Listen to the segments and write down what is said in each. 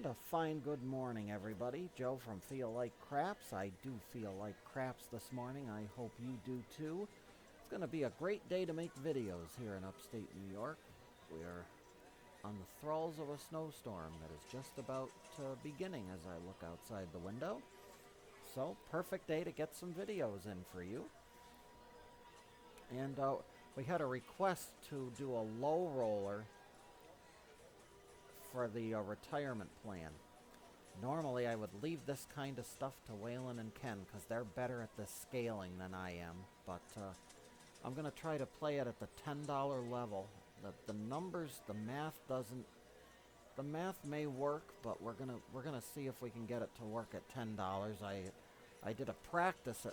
And a fine good morning, everybody. Joe from Feel Like Craps. I do feel like craps this morning. I hope you do too. It's going to be a great day to make videos here in upstate New York. We are on the thralls of a snowstorm that is just about beginning as I look outside the window. So, perfect day to get some videos in for you. And we had a request to do a low roller for the retirement plan. Normally, I would leave this kind of stuff to Waylon and Ken because they're better at the scaling than I am. But I'm going to try to play it at the $10 level. The numbers, the math doesn't. The math may work, but we're gonna see if we can get it to work at $10. I did a practice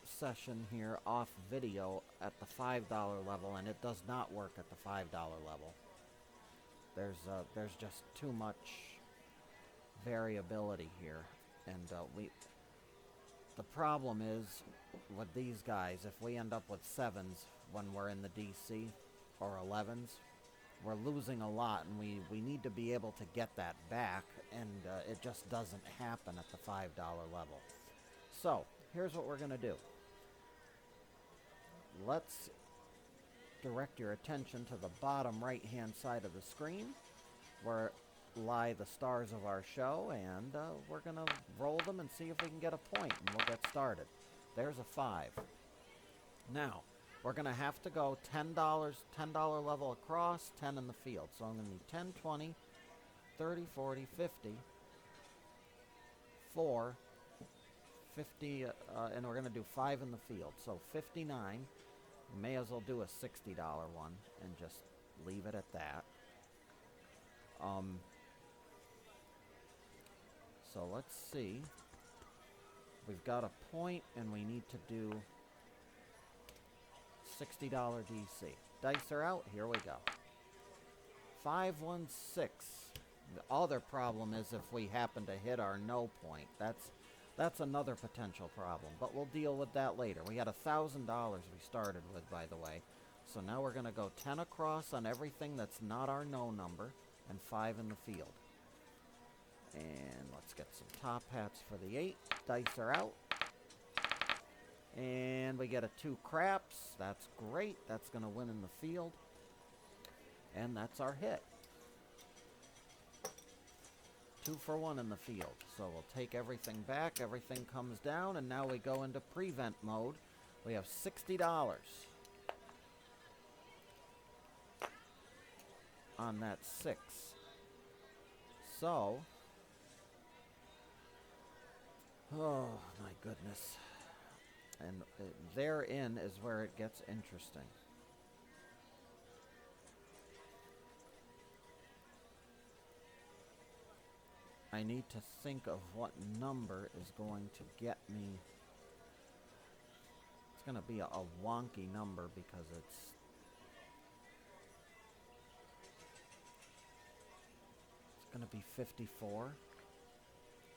session here off video at the $5 level, and it does not work at the $5 level. There's just too much variability here, and the problem is with these guys, if we end up with 7s when we're in the DC or 11s, we're losing a lot, and we need to be able to get that back, and it just doesn't happen at the $5 level. So here's what we're gonna do. Let's direct your attention to the bottom right hand side of the screen where lie the stars of our show, and we're gonna roll them and see if we can get a point, and we'll get started. There's a 5. Now we're gonna have to go $10 level across, 10 in the field. So I'm gonna need 10, 20, 30, 40, 50, 4, 50, and we're gonna do 5 in the field. So 59. May as well do a $60 one and just leave it at that. So let's see. We've got a point, and we need to do $60 DC. Dice are out. Here we go. 5, 1, 6. The other problem is if we happen to hit our no point. That's another potential problem, but we'll deal with that later. We had $1,000 we started with, by the way. So now we're going to go 10 across on everything that's not our no number, and 5 in the field. And let's get some top hats for the 8. Dice are out. And we get a 2 craps. That's great. That's going to win in the field. And that's our hit. 2 for 1 in the field. So we'll take everything back. Everything comes down. And now we go into prevent mode. We have $60 on that 6. So, oh my goodness. And therein is where it gets interesting. I need to think of what number is going to get me. It's going to be a wonky number because it's going to be 54.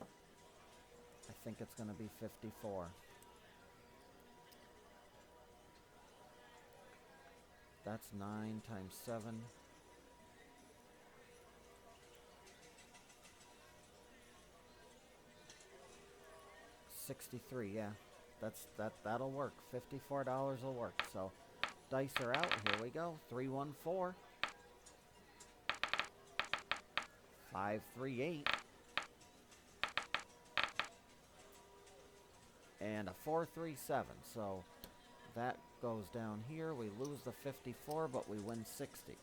I think it's going to be 54. That's 9 times 7. $63, yeah. That'll work. $54 will work. So dice are out. Here we go. 3, 1, 4. 5, 3, 8. And a 4, 3, 7. So that goes down here. We lose the 54, but we win 60.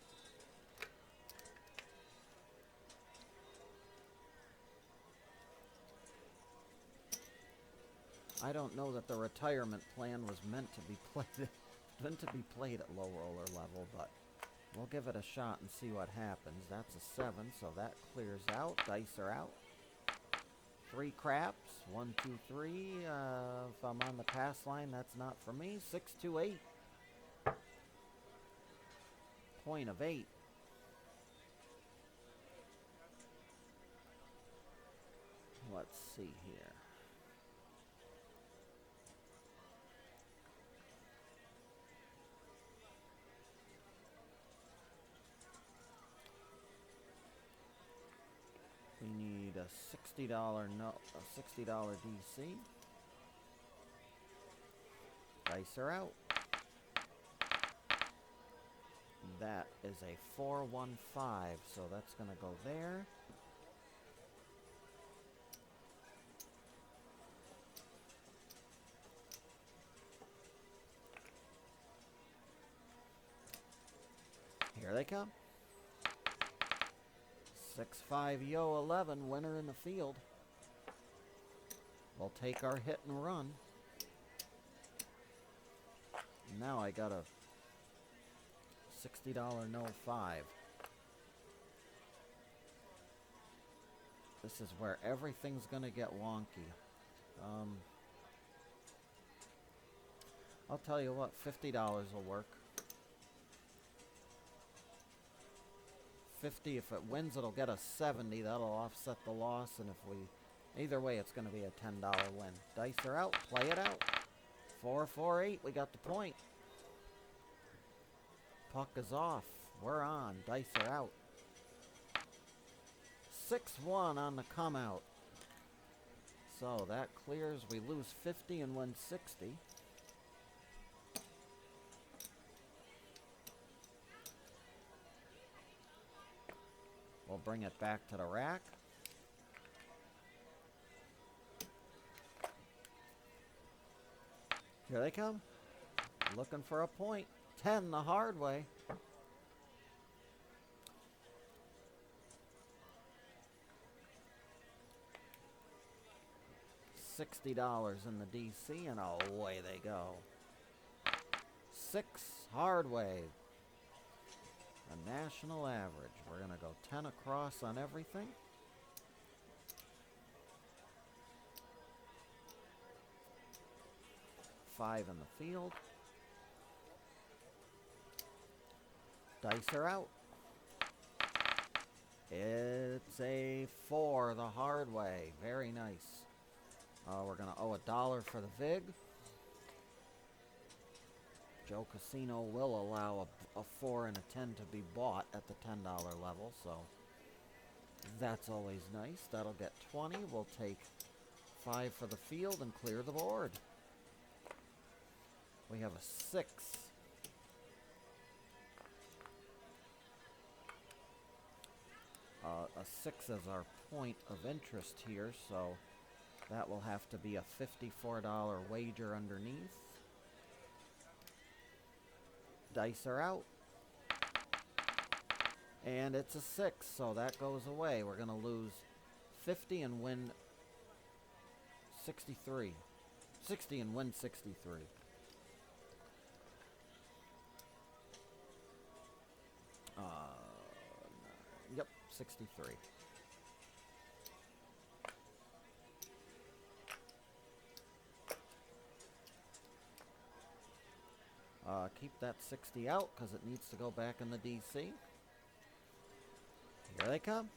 I don't know that the retirement plan was meant to be played at low roller level, but we'll give it a shot and see what happens. That's a 7, so that clears out. Dice are out. 3 craps. 1, 2, 3. If I'm on the pass line, that's not for me. 6, 2, 8. Point of 8. Let's see here. We need a $60 a $60 DC. Dice are out. That is a 415, so that's going to go there. Here they come. 6-5-yo 11, winner in the field. We'll take our hit and run. Now I got a $60 no 5. This is where everything's going to get wonky. I'll tell you what, $50 will work. 50, if it wins, it'll get a 70. That'll offset the loss, and if we... Either way, it's going to be a $10 win. Dice are out. Play it out. 4-4-8. We got the point. Puck is off. We're on. Dice are out. 6-1 on the come out. So that clears. We lose 50 and win 60. We'll bring it back to the rack. Here they come. Looking for a point. 10 the hard way. $60 in the DC, and away they go. 6 hard way. A national average. We're going to go 10 across on everything. $5 in the field. Dice are out. It's a 4 the hard way. Very nice. We're going to owe $1 for the VIG. Joe Casino will allow a 4 and a 10 to be bought at the $10 level, so that's always nice. That'll get 20. We'll take 5 for the field and clear the board. We have a 6. A 6 is our point of interest here, so that will have to be a $54 wager underneath. Dice are out. And it's a 6, so that goes away. We're going to lose 50 and win 63. 60 and win 63. Yep, 63. Keep that 60 out because it needs to go back in the DC. Here they come.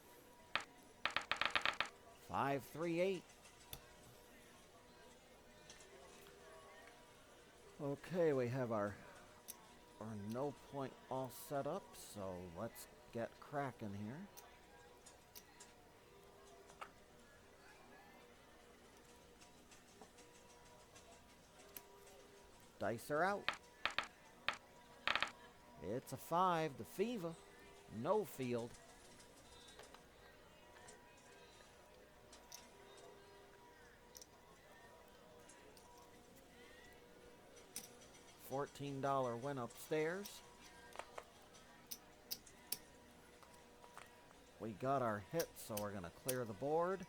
5-3-8. Okay, we have our no point all set up, so let's get cracking here. Dice are out. It's a 5, the Fever. No field. $14 win upstairs. We got our hit, so we're going to clear the board.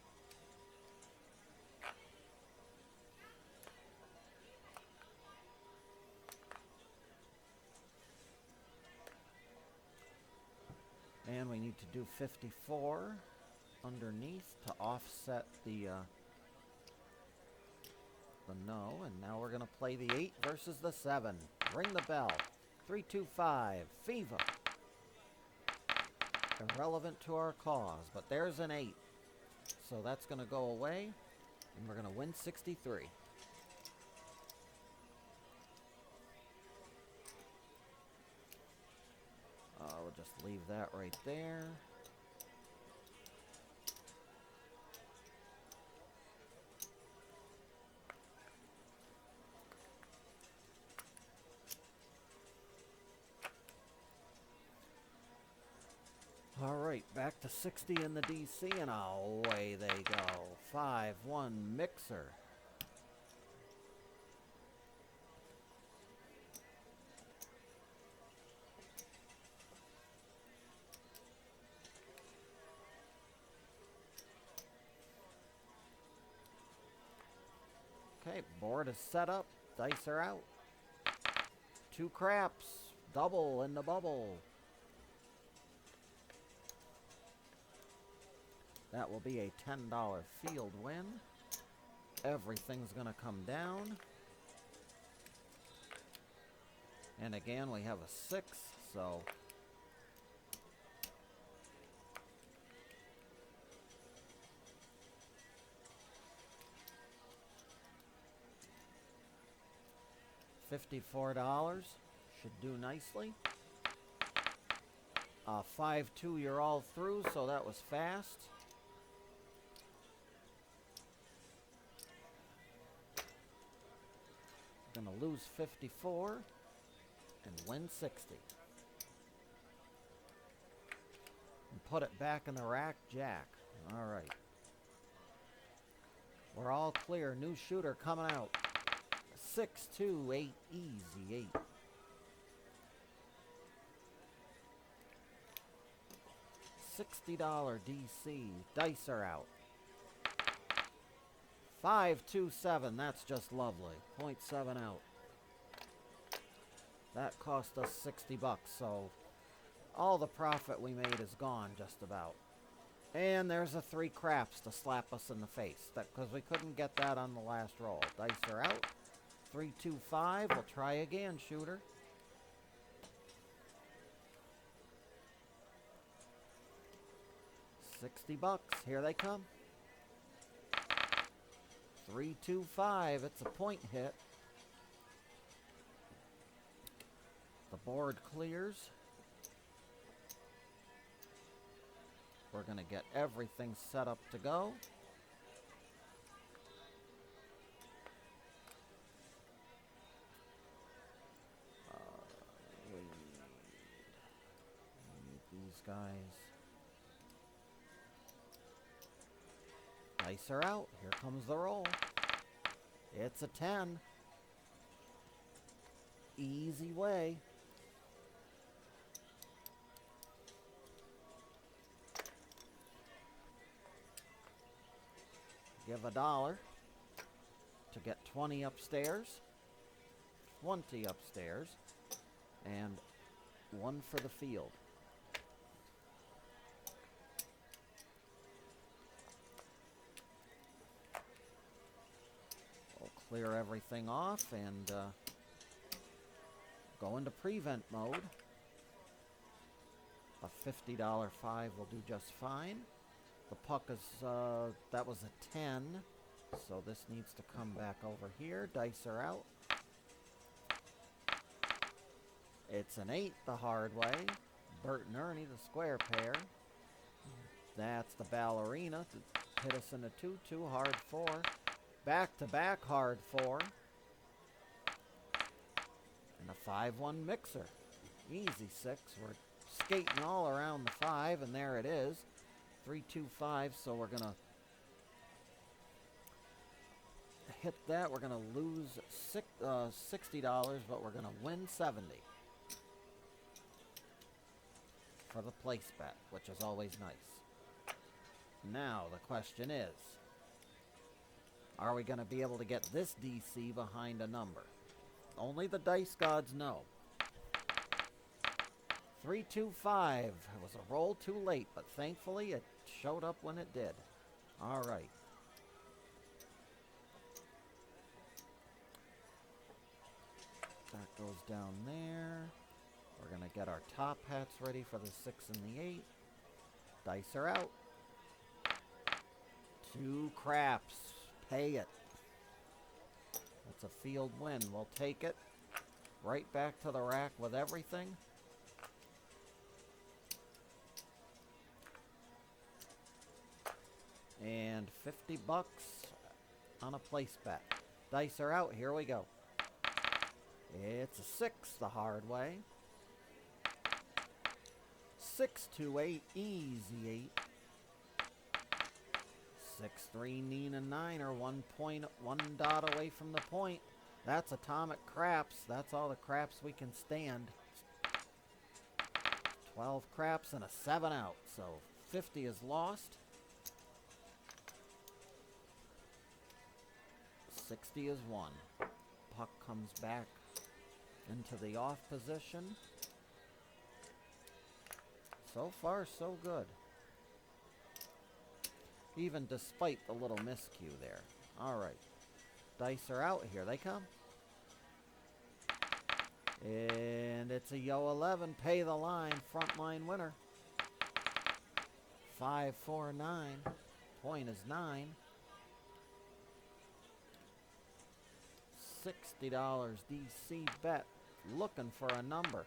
And we need to do 54 underneath to offset the no. And now we're going to play the 8 versus the 7. Ring the bell. 3-2-5. Fever. Irrelevant to our cause, but there's an 8. So that's going to go away, and we're going to win 63. We'll just leave that right there. Alright, back to 60 in the DC, and away they go. 5-1 mixer. Okay, board is set up. Dice are out. 2 craps. Double in the bubble. That will be a $10 field win. Everything's going to come down. And again, we have a 6, so... $54 should do nicely. 5-2, you're all through, so that was fast. Gonna lose 54 and win 60. And put it back in the rack, jack. All right. We're all clear. New shooter coming out. 6, 2, 8, easy 8. $60 DC. Dice are out. 527. That's just lovely. 0.7 out. That cost us 60 bucks, so all the profit we made is gone just about. And there's a 3 craps to slap us in the face, because we couldn't get that on the last roll. Dice are out. 325. We'll try again, shooter. $60. Here they come. 325. It's a point hit. The board clears. We're going to get everything set up to go. We need these guys. Dice are out. Here comes the roll. It's a 10. Easy way. Give $1 to get 20 upstairs, 20 upstairs, and 1 for the field. We'll clear everything off and go into prevent mode. A $50 5 will do just fine. The puck is, that was a 10, so this needs to come back over here. Dice are out. It's an 8 the hard way. Bert and Ernie, the square pair. That's the ballerina to hit us in a 2-2, hard 4. Back-to-back hard 4. And a 5-1 mixer. Easy 6. We're skating all around the 5, and there it is. 325, so we're gonna hit that. We're gonna lose $60, but we're gonna win 70 for the place bet, which is always nice. Now the question is, are we gonna be able to get this DC behind a number? Only the dice gods know. 325. It was a roll too late, but thankfully it showed up when it did. All right. That goes down there. We're going to get our top hats ready for the 6 and the 8. Dice are out. 2 craps. Pay it. That's a field win. We'll take it. Right back to the rack with everything. And $50 on a place bet. Dice are out. Here we go. It's a 6 the hard way. 628, easy 8. 6-3, Nina Niner, 1 point, 1 dot away from the point. That's atomic craps. That's all the craps we can stand. 12 craps and a 7 out. So 50 is lost. 60 is won. Puck comes back into the off position. So far, so good. Even despite the little miscue there. All right. Dice are out. Here they come. And it's a yo 11. Pay the line. Front line winner. 5-4-9. Point is 9. $60 DC bet. Looking for a number.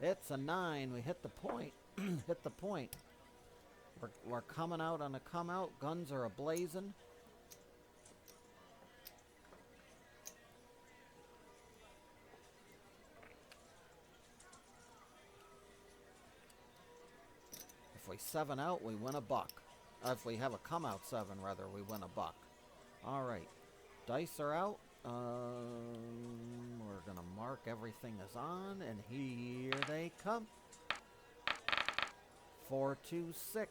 It's a 9. We hit the point. Hit the point. We're coming out on a come out. Guns are a-blazing. If we 7 out, we win a buck. If we have a come out 7, rather, we win a buck. All right. Dice are out. We're going to mark everything is on, and here they come. 4-2-6.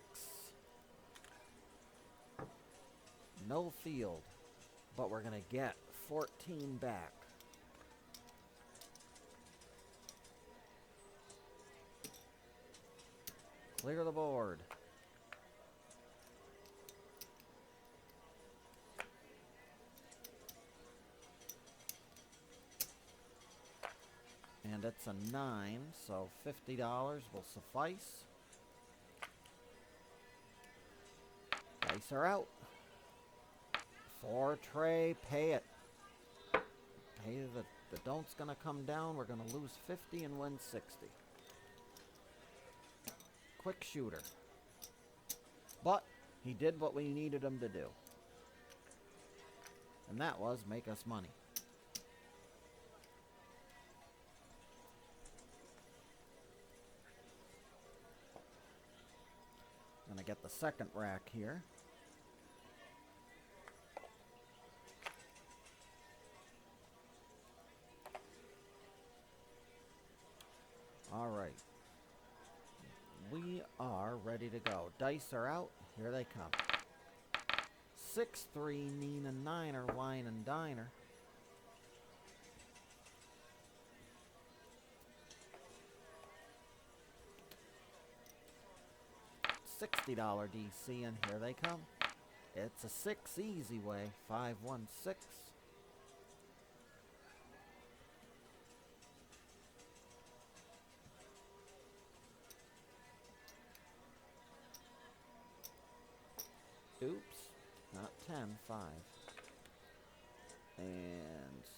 No field, but we're going to get 14 back. Clear the board. And it's a 9, so $50 will suffice. Dice are out. 4 tray, pay it. Pay the don't's gonna come down. We're gonna lose 50 and win 60. Quick shooter. But he did what we needed him to do. And that was make us money. Gonna get the second rack here. All right. We are ready to go. Dice are out. Here they come. 6-3, Nina Niner, Wine and Diner. $60 DC, and here they come. It's a 6 easy way. 5-1-6. Oops, not 10, 5. And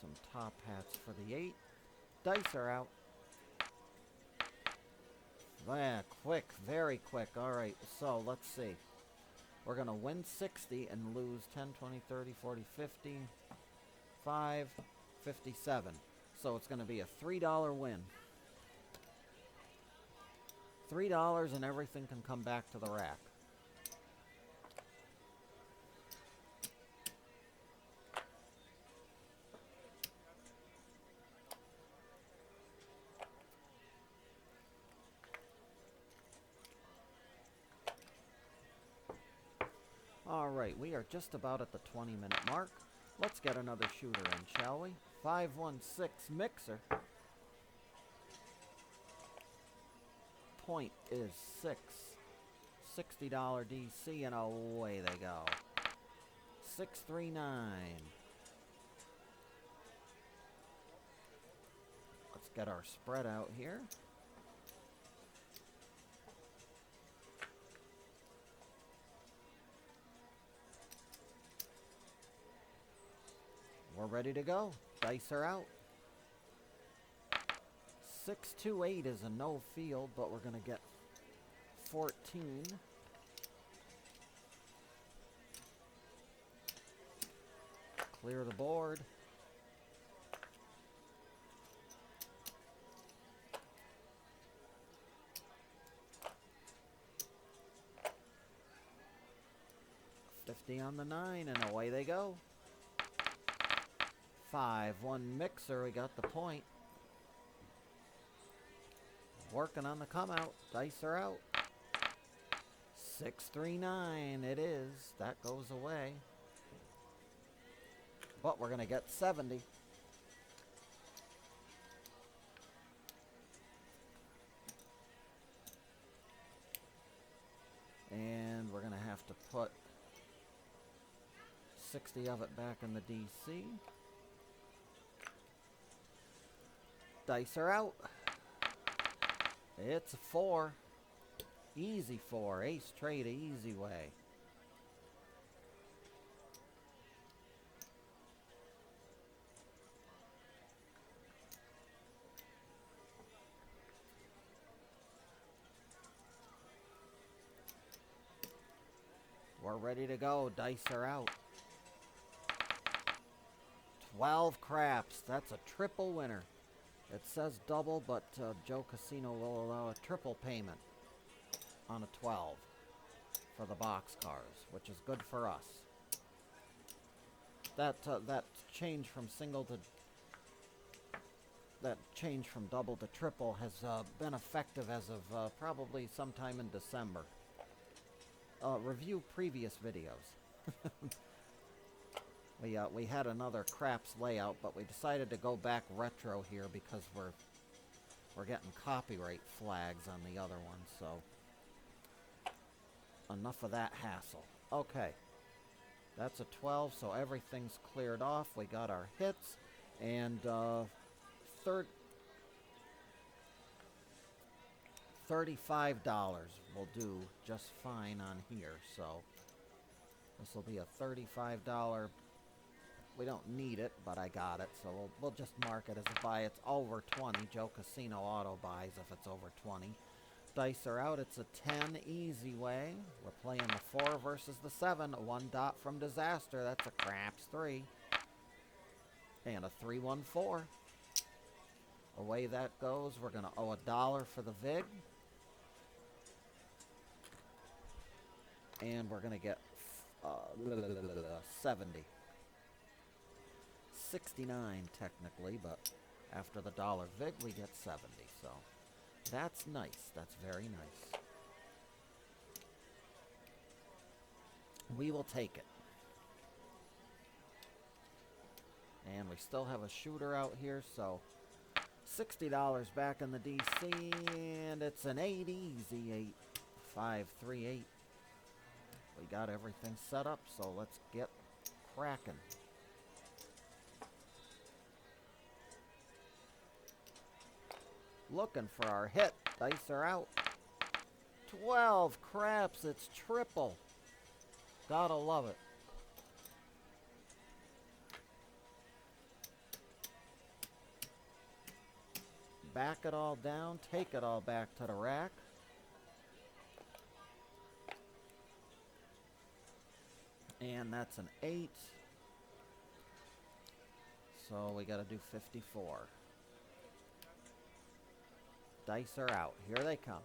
some top hats for the 8. Dice are out. Yeah, quick, very quick. All right, so let's see. We're going to win 60 and lose 10, 20, 30, 40, 50, 5, 57. So it's going to be a $3 win. $3 and everything can come back to the rack. All right, we are just about at the 20-minute mark. Let's get another shooter in, shall we? 5-1-6 mixer. Point is 6. $60 DC, and away they go. 6-3-9. Let's get our spread out here. We're ready to go. Dice are out. 6-2-8 is a no field, but we're going to get 14. Clear the board. 50 on the 9, and away they go. 5-1 mixer, we got the point. Working on the come out. Dice are out. 6-3-9, it is. That goes away. But we're going to get 70. And we're going to have to put 60 of it back in the DC. Dice are out. It's a 4. Easy 4. Ace trade, easy way. We're ready to go. Dice are out. 12 craps. That's a triple winner. It says double, but Joe Casino will allow a triple payment on a 12 for the boxcars, which is good for us. That change from double to triple has been effective as of probably sometime in December. Review previous videos. We had another craps layout, but we decided to go back retro here because we're getting copyright flags on the other one, so enough of that hassle. Okay, that's a 12, so everything's cleared off. We got our hits, and $35 will do just fine on here, so this will be a $35. We don't need it, but I got it, so we'll just mark it as a buy. It's over 20. Joe Casino auto buys if it's over 20. Dice are out. It's a 10 easy way. We're playing the 4 versus the 7. 1 dot from disaster. That's a craps 3. And a 3-1-4. Away that goes. We're going to owe $1 for the VIG. And we're going to get 70. 69 technically, but after the dollar VIG we get 70, so that's nice. That's very nice. We will take it. And we still have a shooter out here, so $60 back in the DC, and it's an 8 easy 8. 5-3-8. We got everything set up, so let's get cracking. Looking for our hit. Dice are out. 12 craps. It's triple. Gotta love it. Back it all down. Take it all back to the rack. And that's an 8. So we gotta do 54. Dice are out. Here they come.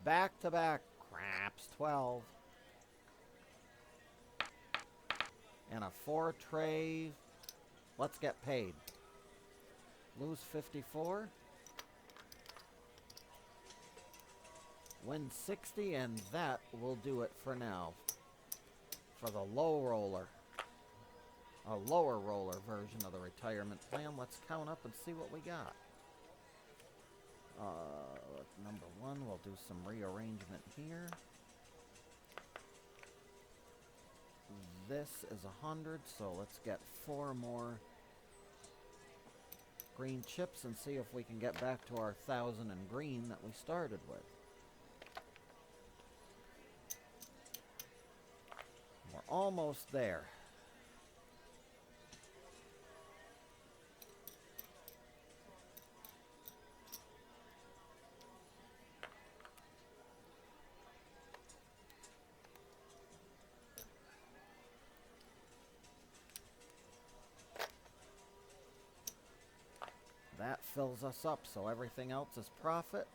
Back to back. Craps 12. And a 4 tray. Let's get paid. Lose 54. Win 60, and that will do it for now. For the low roller. A lower roller version of the retirement plan. Let's count up and see what we got. Number 1, we'll do some rearrangement here. This is 100, so let's get 4 more green chips and see if we can get back to our 1,000 in green that we started with. We're almost there. That fills us up, so everything else is profit.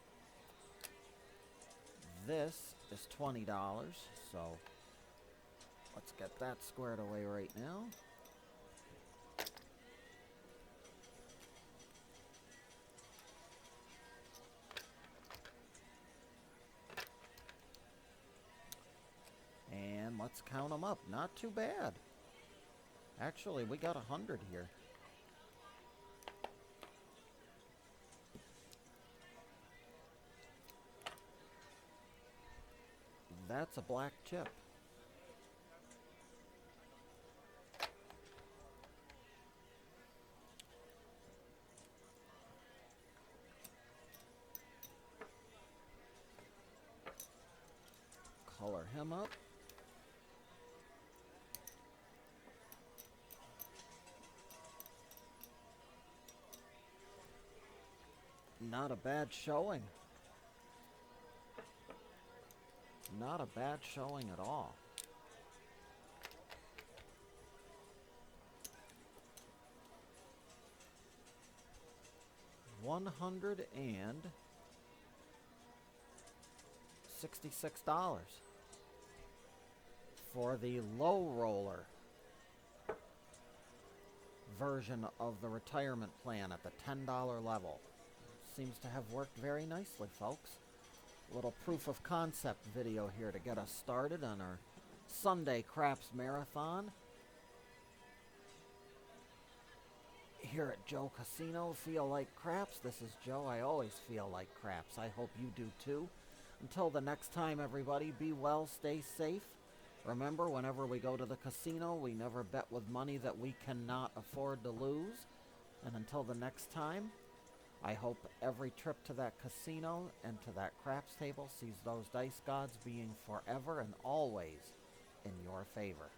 This is $20, so Let's get that squared away right now. And let's count them up. Not too bad. Actually, we got 100 here. That's a black chip. Color him up. Not a bad showing. Not a bad showing at all. $166 for the low roller version of the retirement plan at the $10 level. Seems to have worked very nicely, folks. Little proof of concept video here to get us started on our Sunday Craps Marathon. Here at Joe Casino, feel like craps. This is Joe. I always feel like craps. I hope you do too. Until the next time, everybody, be well, stay safe. Remember, whenever we go to the casino, we never bet with money that we cannot afford to lose. And until the next time, I hope every trip to that casino and to that craps table sees those dice gods being forever and always in your favor.